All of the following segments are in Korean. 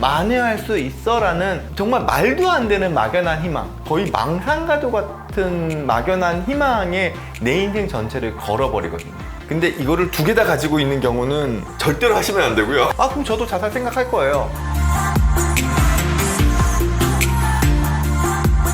만회할 수 있어 라는 정말 말도 안 되는 막연한 희망, 거의 망상가도 같은 막연한 희망에 내 인생 전체를 걸어버리거든요. 근데 이거를 두 개 다 가지고 있는 경우는 절대로 하시면 안 되고요. 아, 그럼 저도 자살 생각할 거예요.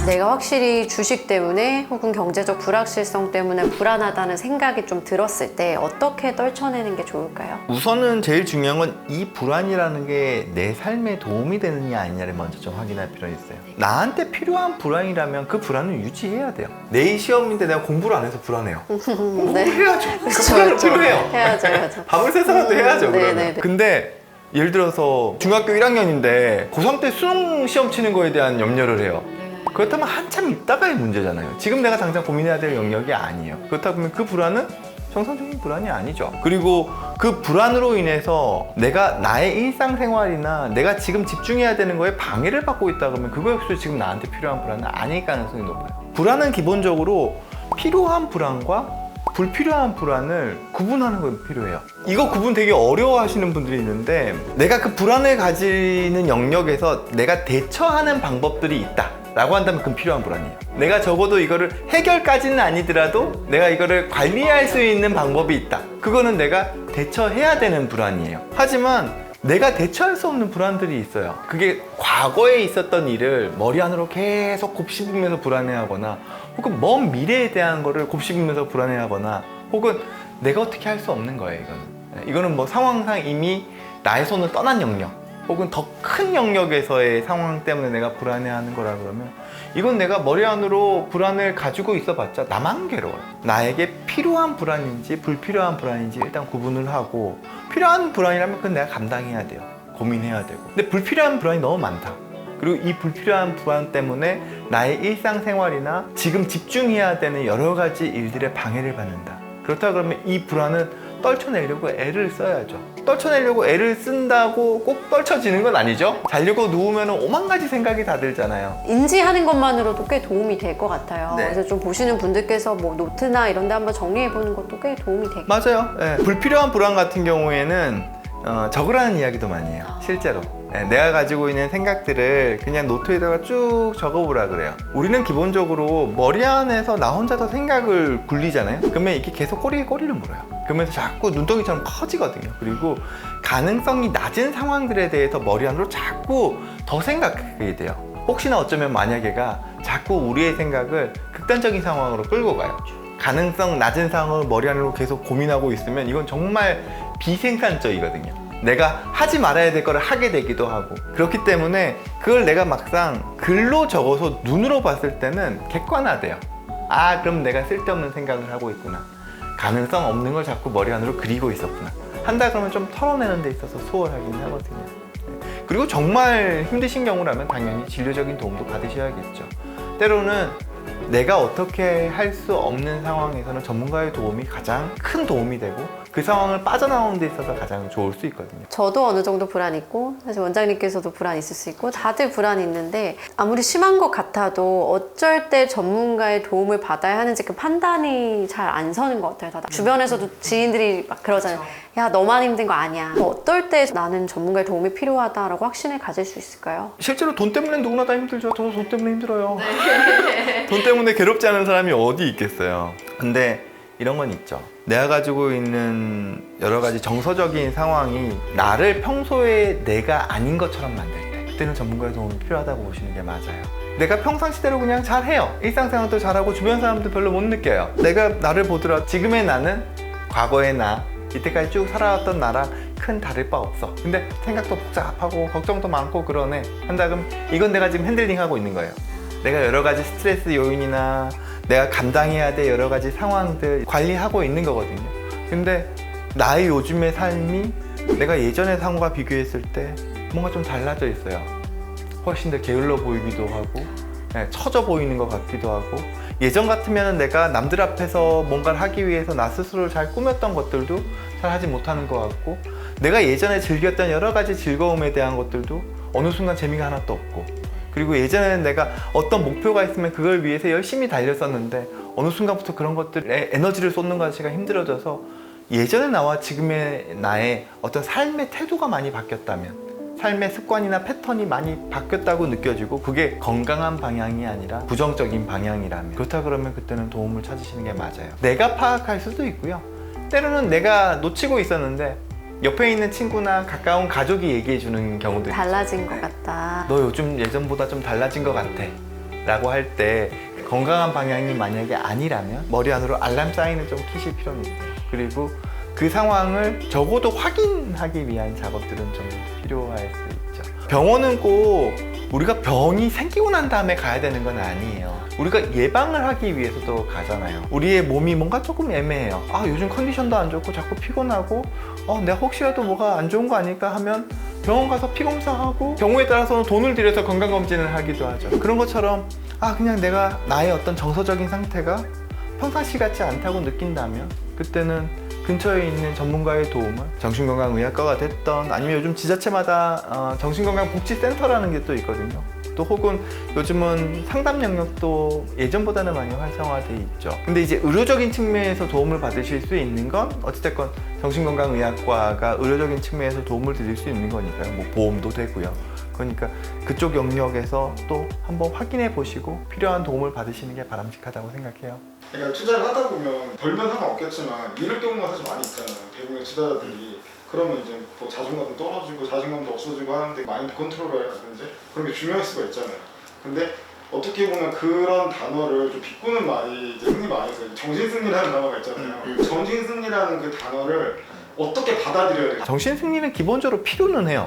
내가 확실히 주식 때문에 혹은 경제적 불확실성 때문에 불안하다는 생각이 좀 들었을 때 어떻게 떨쳐내는 게 좋을까요? 우선은 제일 중요한 건 이 불안이라는 게 내 삶에 도움이 되느냐 아니냐를 먼저 좀 확인할 필요가 있어요. 나한테 필요한 불안이라면 그 불안을 유지해야 돼요. 내일 시험인데 내가 공부를 안 해서 불안해요. 네. 해야죠. 그 그쵸, 불안은 그쵸. 필요해요. 해야죠. 밤을 새서라도 해야죠. 그러면. 네네. 근데 예를 들어서 중학교 1학년인데 고3 때 수능 시험 치는 거에 대한 염려를 해요. 그렇다면 한참 있다가의 문제잖아요. 지금 내가 당장 고민해야 될 영역이 아니에요. 그렇다 보면 그 불안은 정상적인 불안이 아니죠. 그리고 그 불안으로 인해서 내가 나의 일상생활이나 내가 지금 집중해야 되는 거에 방해를 받고 있다 그러면 그거 역시 지금 나한테 필요한 불안은 아닐 가능성이 높아요. 불안은 기본적으로 필요한 불안과 불필요한 불안을 구분하는 게 필요해요. 이거 구분 되게 어려워하시는 분들이 있는데, 내가 그 불안을 가지는 영역에서 내가 대처하는 방법들이 있다 라고 한다면 그건 필요한 불안이에요. 내가 적어도 이거를 해결까지는 아니더라도 내가 이거를 관리할 수 있는 방법이 있다, 그거는 내가 대처해야 되는 불안이에요. 하지만 내가 대처할 수 없는 불안들이 있어요. 그게 과거에 있었던 일을 머리 안으로 계속 곱씹으면서 불안해하거나, 혹은 먼 미래에 대한 거를 곱씹으면서 불안해하거나, 혹은 내가 어떻게 할 수 없는 거예요. 이거는 뭐 상황상 이미 나의 손을 떠난 영역, 혹은 더 큰 영역에서의 상황 때문에 내가 불안해하는 거라 그러면, 이건 내가 머리 안으로 불안을 가지고 있어봤자 나만 괴로워요. 나에게 필요한 불안인지 불필요한 불안인지 일단 구분을 하고, 필요한 불안이라면 그건 내가 감당해야 돼요. 고민해야 되고. 근데 불필요한 불안이 너무 많다. 그리고 이 불필요한 불안 때문에 나의 일상생활이나 지금 집중해야 되는 여러 가지 일들에 방해를 받는다. 그렇다 그러면 이 불안은 떨쳐내려고 애를 써야죠. 떨쳐내려고 애를 쓴다고 꼭 떨쳐지는 건 아니죠. 자려고 누우면 오만 가지 생각이 다 들잖아요. 인지하는 것만으로도 꽤 도움이 될 것 같아요. 네. 그래서 좀 보시는 분들께서 뭐 노트나 이런 데 한번 정리해보는 것도 꽤 도움이 되겠죠. 맞아요. 네. 불필요한 불안 같은 경우에는 적으라는 이야기도 많이 해요. 실제로. 네, 내가 가지고 있는 생각들을 그냥 노트에다가 쭉 적어보라 그래요. 우리는 기본적으로 머리 안에서 나 혼자 더 생각을 굴리잖아요. 그러면 이게 계속 꼬리에 꼬리를 물어요. 그러면서 자꾸 눈덩이처럼 커지거든요. 그리고 가능성이 낮은 상황들에 대해서 머리 안으로 자꾸 더 생각하게 돼요. 혹시나 어쩌면 만약에가 자꾸 우리의 생각을 극단적인 상황으로 끌고 가요. 가능성 낮은 상황을 머리 안으로 계속 고민하고 있으면 이건 정말 비생산적이거든요. 내가 하지 말아야 될 거를 하게 되기도 하고, 그렇기 때문에 그걸 내가 막상 글로 적어서 눈으로 봤을 때는 객관화돼요. 아, 그럼 내가 쓸데없는 생각을 하고 있구나, 가능성 없는 걸 자꾸 머리 안으로 그리고 있었구나 한다 그러면 좀 털어내는 데 있어서 수월하긴 하거든요. 그리고 정말 힘드신 경우라면 당연히 진료적인 도움도 받으셔야겠죠. 때로는 내가 어떻게 할 수 없는 상황에서는 전문가의 도움이 가장 큰 도움이 되고, 그 상황을 빠져나오는 데 있어서 가장 좋을 수 있거든요. 저도 어느 정도 불안 있고, 사실 원장님께서도 불안 있을 수 있고, 다들 불안이 있는데 아무리 심한 것 같아도 어쩔 때 전문가의 도움을 받아야 하는지 그 판단이 잘 안 서는 것 같아요. 주변에서도 지인들이 막 그러잖아요. 야, 너만 힘든 거 아니야. 어떨 때 나는 전문가의 도움이 필요하다라고 확신을 가질 수 있을까요? 실제로 돈 때문에 누구나 다 힘들죠. 저도 돈 때문에 힘들어요. 돈 때문에 괴롭지 않은 사람이 어디 있겠어요. 근데 이런 건 있죠. 내가 가지고 있는 여러 가지 정서적인 상황이 나를 평소에 내가 아닌 것처럼 만들 때, 그때는 전문가의 도움이 필요하다고 보시는 게 맞아요. 내가 평상시대로 그냥 잘해요. 일상생활도 잘하고 주변 사람도 별로 못 느껴요. 내가 나를 보더라. 지금의 나는 과거의 나, 이때까지 쭉 살아왔던 나랑 큰 다를 바 없어. 근데 생각도 복잡하고 걱정도 많고 그러네 한다 그럼 이건 내가 지금 핸들링하고 있는 거예요. 내가 여러 가지 스트레스 요인이나 내가 감당해야 될 여러 가지 상황들 관리하고 있는 거거든요. 근데 나의 요즘의 삶이 내가 예전의 상황과 비교했을 때 뭔가 좀 달라져 있어요. 훨씬 더 게을러 보이기도 하고, 처져 보이는 것 같기도 하고, 예전 같으면 내가 남들 앞에서 뭔가를 하기 위해서 나 스스로를 잘 꾸몄던 것들도 잘 하지 못하는 것 같고, 내가 예전에 즐겼던 여러 가지 즐거움에 대한 것들도 어느 순간 재미가 하나도 없고, 그리고 예전에는 내가 어떤 목표가 있으면 그걸 위해서 열심히 달렸었는데 어느 순간부터 그런 것들에 에너지를 쏟는 것 자체가 힘들어져서 예전의 나와 지금의 나의 어떤 삶의 태도가 많이 바뀌었다면, 삶의 습관이나 패턴이 많이 바뀌었다고 느껴지고 그게 건강한 방향이 아니라 부정적인 방향이라면, 그렇다 그러면 그때는 도움을 찾으시는 게 맞아요. 내가 파악할 수도 있고요. 때로는 내가 놓치고 있었는데 옆에 있는 친구나 가까운 가족이 얘기해 주는 경우도 있어요. 달라진 것 같다. 너 요즘 예전보다 좀 달라진 것 같아 라고 할 때 건강한 방향이 만약에 아니라면 머리 안으로 알람 사인을 좀 키실 필요는 있어요. 그리고 그 상황을 적어도 확인하기 위한 작업들은 좀 필요할 수 있죠. 병원은 꼭 우리가 병이 생기고 난 다음에 가야 되는 건 아니에요. 우리가 예방을 하기 위해서도 가잖아요. 우리의 몸이 뭔가 조금 애매해요. 아, 요즘 컨디션도 안 좋고 자꾸 피곤하고 내가 혹시라도 뭐가 안 좋은 거 아닐까 하면 병원 가서 피 검사하고, 경우에 따라서는 돈을 들여서 건강검진을 하기도 하죠. 그런 것처럼 그냥 내가 나의 어떤 정서적인 상태가 평상시 같지 않다고 느낀다면 그때는 근처에 있는 전문가의 도움을, 정신건강의학과가 됐던, 아니면 요즘 지자체마다 정신건강복지센터라는 게 또 있거든요. 또 혹은 요즘은 상담 영역도 예전보다는 많이 활성화돼 있죠. 근데 이제 의료적인 측면에서 도움을 받으실 수 있는 건 어찌됐건 정신건강의학과가 의료적인 측면에서 도움을 드릴 수 있는 거니까요. 뭐 보험도 되고요. 그러니까 그쪽 영역에서 또 한번 확인해 보시고 필요한 도움을 받으시는 게 바람직하다고 생각해요. 그러니까 투자를 하다 보면 벌면 상관없겠지만 잃을 경우가 사실 많이 있잖아요. 대부분의 투자자들이. 그러면 이제 뭐 자존감도 떨어지고 자신감도 없어지고 하는데 마인드 컨트롤이라든지 그런 게 중요할 수가 있잖아요. 근데 어떻게 보면 그런 단어를 좀 비꼬는 말이 이제 흔히 말해서 정신승리라는 단어가 있잖아요. 그 정신승리라는 그 단어를 어떻게 받아들여야 될까? 정신승리는 기본적으로 필요는 해요.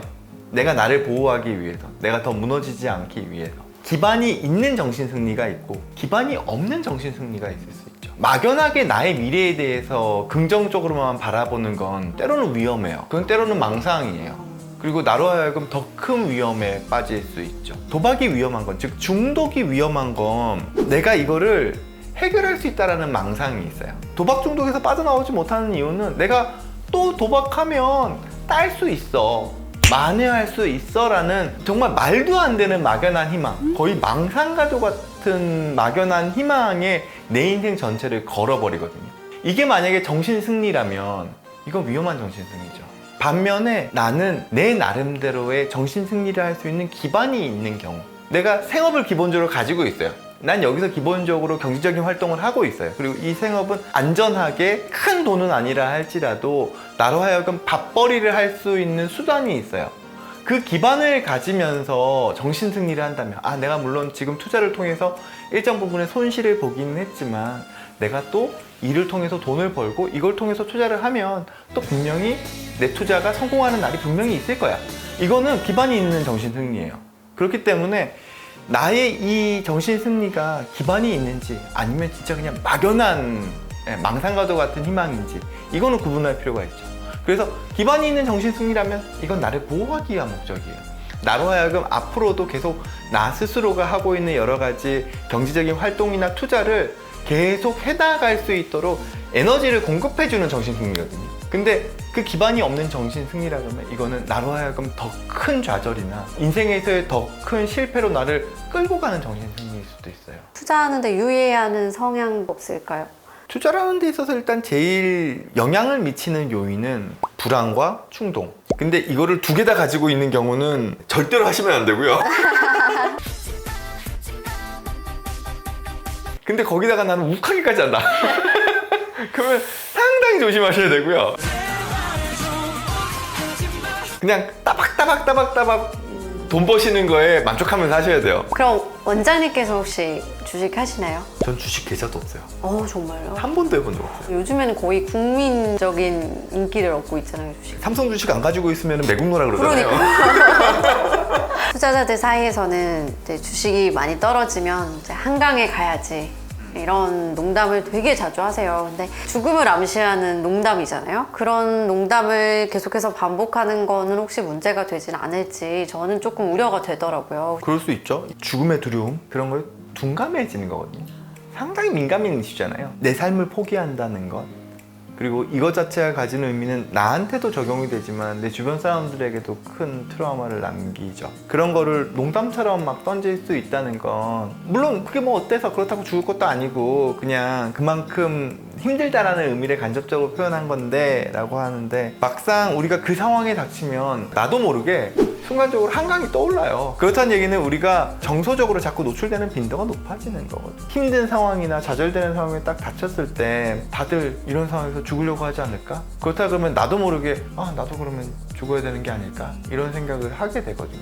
내가 나를 보호하기 위해서, 내가 더 무너지지 않기 위해서. 기반이 있는 정신승리가 있고 기반이 없는 정신승리가 있을 수 있죠. 막연하게 나의 미래에 대해서 긍정적으로만 바라보는 건 때로는 위험해요. 그건 때로는 망상이에요. 그리고 나로 하여금 더 큰 위험에 빠질 수 있죠. 도박이 위험한 건, 즉 중독이 위험한 건 내가 이거를 해결할 수 있다는 망상이 있어요. 도박 중독에서 빠져나오지 못하는 이유는 내가 또 도박하면 딸 수 있어, 만회할 수 있어 라는 정말 말도 안 되는 막연한 희망, 거의 망상가도 같은 막연한 희망에 내 인생 전체를 걸어버리거든요. 이게 만약에 정신승리라면 이건 위험한 정신승리죠. 반면에 나는 내 나름대로의 정신승리를 할 수 있는 기반이 있는 경우, 내가 생업을 기본적으로 가지고 있어요. 난 여기서 기본적으로 경제적인 활동을 하고 있어요. 그리고 이 생업은 안전하게 큰 돈은 아니라 할지라도 나로 하여금 밥벌이를 할 수 있는 수단이 있어요. 그 기반을 가지면서 정신승리를 한다면, 내가 물론 지금 투자를 통해서 일정 부분의 손실을 보기는 했지만 내가 또 일을 통해서 돈을 벌고 이걸 통해서 투자를 하면 또 분명히 내 투자가 성공하는 날이 분명히 있을 거야. 이거는 기반이 있는 정신승리예요. 그렇기 때문에 나의 이 정신승리가 기반이 있는지 아니면 진짜 그냥 막연한 망상과도 같은 희망인지, 이거는 구분할 필요가 있죠. 그래서 기반이 있는 정신승리라면 이건 나를 보호하기 위한 목적이에요. 나로 하여금 앞으로도 계속 나 스스로가 하고 있는 여러 가지 경제적인 활동이나 투자를 계속 해나갈 수 있도록 에너지를 공급해주는 정신승리거든요. 근데 그 기반이 없는 정신승리라 그러면 이거는 나로 하여금 더 큰 좌절이나 인생에서의 더 큰 실패로 나를 끌고 가는 정신승리일 수도 있어요. 투자하는데 유의해야 하는 성향 없을까요? 투자를 하는 데 있어서 일단 제일 영향을 미치는 요인은 불안과 충동. 근데 이거를 두 개 다 가지고 있는 경우는 절대로 하시면 안 되고요. 근데 거기다가 나는 욱하기까지 한다. 그러면 상당히 조심하셔야 되고요. 그냥 따박따박 돈 버시는 거에 만족하면서 하셔야 돼요. 그럼 원장님께서 혹시 주식 하시나요? 전 주식 계좌도 없어요. 정말요? 한 번도 해본 적 없어요. 요즘에는 거의 국민적인 인기를 얻고 있잖아요, 주식. 삼성 주식 안 가지고 있으면 매국노라 그러잖아요. 투자자들 사이에서는 이제 주식이 많이 떨어지면 이제 한강에 가야지, 이런 농담을 되게 자주 하세요. 근데 죽음을 암시하는 농담이잖아요. 그런 농담을 계속해서 반복하는 거는 혹시 문제가 되진 않을지 저는 조금 우려가 되더라고요. 그럴 수 있죠. 죽음의 두려움, 그런 걸 둔감해지는 거거든요. 상당히 민감인이시잖아요. 내 삶을 포기한다는 것, 그리고 이것 자체가 가지는 의미는 나한테도 적용이 되지만 내 주변 사람들에게도 큰 트라우마를 남기죠. 그런 거를 농담처럼 막 던질 수 있다는 건, 물론 그게 뭐 어때서 그렇다고 죽을 것도 아니고 그냥 그만큼 힘들다라는 의미를 간접적으로 표현한 건데 라고 하는데, 막상 우리가 그 상황에 닥치면 나도 모르게 순간적으로 한강이 떠올라요. 그렇다는 얘기는 우리가 정서적으로 자꾸 노출되는 빈도가 높아지는 거거든. 힘든 상황이나 좌절되는 상황에 딱 닥쳤을 때 다들 이런 상황에서 죽으려고 하지 않을까? 그렇다 그러면 나도 모르게 나도 그러면 죽어야 되는 게 아닐까? 이런 생각을 하게 되거든요.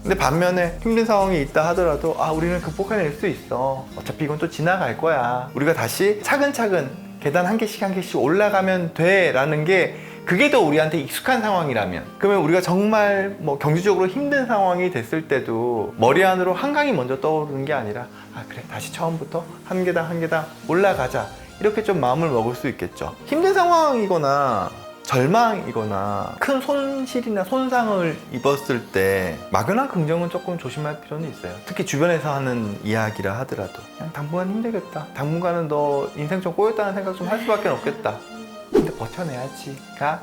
근데 반면에 힘든 상황이 있다 하더라도 우리는 극복해낼 수 있어. 어차피 이건 또 지나갈 거야. 우리가 다시 차근차근 계단 한 개씩 한 개씩 올라가면 돼 라는 게 그게 더 우리한테 익숙한 상황이라면, 그러면 우리가 정말 뭐 경제적으로 힘든 상황이 됐을 때도 머리 안으로 한강이 먼저 떠오르는 게 아니라 그래 다시 처음부터 한 계단 한 계단 올라가자, 이렇게 좀 마음을 먹을 수 있겠죠. 힘든 상황이거나 절망이거나 큰 손실이나 손상을 입었을 때 막연한 긍정은 조금 조심할 필요는 있어요. 특히 주변에서 하는 이야기라 하더라도 그냥 당분간 힘들겠다, 당분간은 너 인생 좀 꼬였다는 생각 좀 할 수밖에 없겠다, 근데 버텨내야지가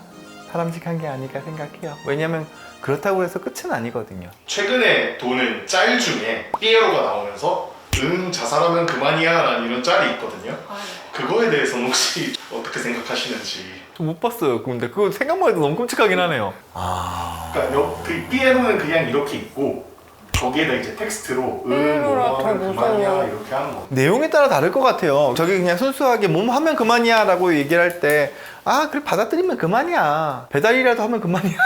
바람직한 게 아닐까 생각해요. 왜냐면 그렇다고 해서 끝은 아니거든요. 최근에 도는 짤 중에 피에로가 나오면서 자살하면 그만이야 라는 이런 짤이 있거든요. 그거에 대해서는 혹시 어떻게 생각하시는지. 못 봤어요. 근데 그거 생각만 해도 너무 끔찍하긴 하네요. 그러니까 그 피에로는 그냥 이렇게 있고 거기에다 이제 텍스트로 더 그만이야 무서워. 이렇게 하는 거. 내용에 따라 다를 것 같아요. 저게 그냥 순수하게 몸 하면 그만이야 라고 얘기를 할 때 그래 받아들이면 그만이야, 배달이라도 하면 그만이야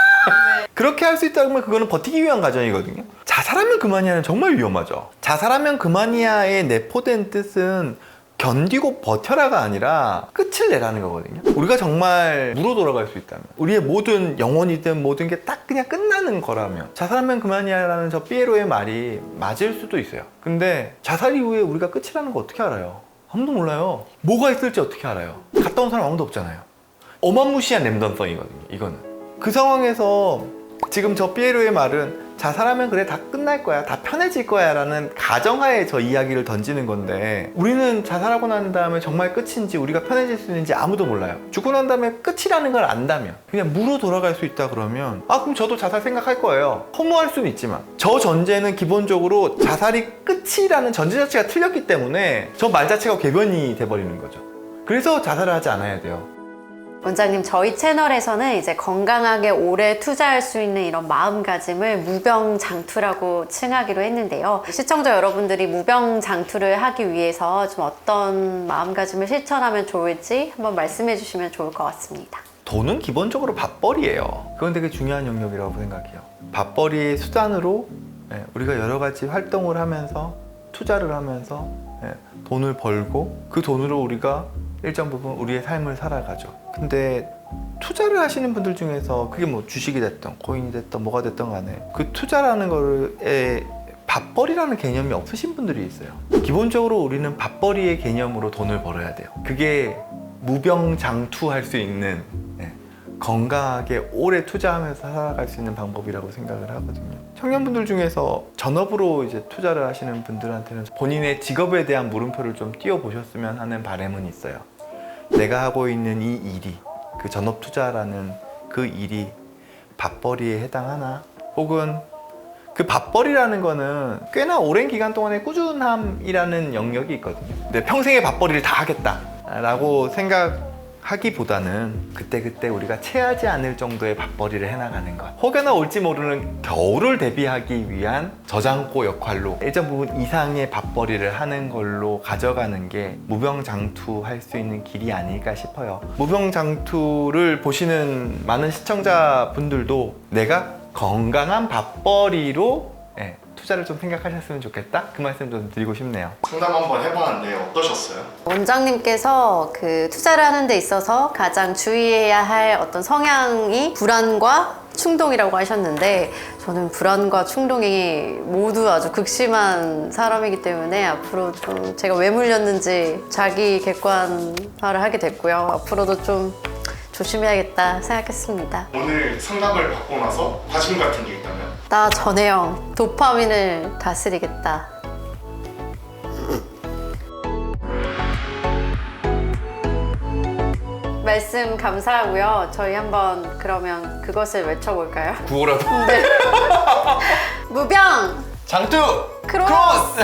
그렇게 할 수 있다 그러면 그거는 버티기 위한 과정이거든요. 자살하면 그만이야는 정말 위험하죠. 자살하면 그만이야의 내포된 뜻은 견디고 버텨라가 아니라 끝을 내라는 거거든요. 우리가 정말 무로 돌아갈 수 있다면, 우리의 모든 영혼이든 모든 게 딱 그냥 끝나는 거라면 자살하면 그만이야 라는 저 피에로의 말이 맞을 수도 있어요. 근데 자살 이후에 우리가 끝이라는 거 어떻게 알아요? 아무도 몰라요. 뭐가 있을지 어떻게 알아요? 갔다 온 사람 아무도 없잖아요. 어마무시한 랜덤성이거든요, 이거는. 그 상황에서 지금 저 피에로의 말은 자살하면 그래 다 끝날 거야, 다 편해질 거야 라는 가정하에 저 이야기를 던지는 건데, 우리는 자살하고 난 다음에 정말 끝인지 우리가 편해질 수 있는지 아무도 몰라요. 죽고 난 다음에 끝이라는 걸 안다면, 그냥 무로 돌아갈 수 있다 그러면 그럼 저도 자살 생각할 거예요. 허무할 수는 있지만 저 전제는 기본적으로 자살이 끝이라는 전제 자체가 틀렸기 때문에 저 말 자체가 궤변이 돼버리는 거죠. 그래서 자살을 하지 않아야 돼요. 원장님, 저희 채널에서는 이제 건강하게 오래 투자할 수 있는 이런 마음가짐을 무병장투라고 칭하기로 했는데요. 시청자 여러분들이 무병장투를 하기 위해서 좀 어떤 마음가짐을 실천하면 좋을지 한번 말씀해 주시면 좋을 것 같습니다. 돈은 기본적으로 밥벌이에요. 그건 되게 중요한 영역이라고 생각해요. 밥벌이의 수단으로 우리가 여러 가지 활동을 하면서, 투자를 하면서 돈을 벌고 그 돈으로 우리가 일정 부분 우리의 삶을 살아가죠. 근데 투자를 하시는 분들 중에서 그게 뭐 주식이 됐던 코인이 됐던 뭐가 됐던 간에 그 투자라는 거에 밥벌이라는 개념이 없으신 분들이 있어요. 기본적으로 우리는 밥벌이의 개념으로 돈을 벌어야 돼요. 그게 무병장투할 수 있는, 건강하게 오래 투자하면서 살아갈 수 있는 방법이라고 생각을 하거든요. 청년분들 중에서 전업으로 이제 투자를 하시는 분들한테는 본인의 직업에 대한 물음표를 좀 띄워보셨으면 하는 바람은 있어요. 내가 하고 있는 이 일이, 그 전업 투자라는 그 일이 밥벌이에 해당하나? 혹은 그 밥벌이라는 거는 꽤나 오랜 기간 동안의 꾸준함이라는 영역이 있거든요. 근데 평생의 밥벌이를 다 하겠다라고 생각하기보다는 그때그때 우리가 체하지 않을 정도의 밥벌이를 해나가는 것, 혹여나 올지 모르는 겨울을 대비하기 위한 저장고 역할로 일정 부분 이상의 밥벌이를 하는 걸로 가져가는 게 무병장투할 수 있는 길이 아닐까 싶어요. 무병장투를 보시는 많은 시청자분들도 내가 건강한 밥벌이로 투자를 좀 생각하셨으면 좋겠다, 그 말씀 좀 드리고 싶네요. 상담 한번 해봤는데 어떠셨어요? 원장님께서 그 투자를 하는 데 있어서 가장 주의해야 할 어떤 성향이 불안과 충동이라고 하셨는데, 저는 불안과 충동이 모두 아주 극심한 사람이기 때문에 앞으로 좀 제가 왜 물렸는지 자기 객관화를 하게 됐고요. 앞으로도 좀 조심해야겠다 생각했습니다. 오늘 상담을 받고 나서 다짐 같은 게 있다면? 나 전혜영, 도파민을 다스리겠다. 말씀 감사하고요. 저희 한번 그러면 그것을 외쳐볼까요? 구호라도. 네. 무병! 장투! 크로스!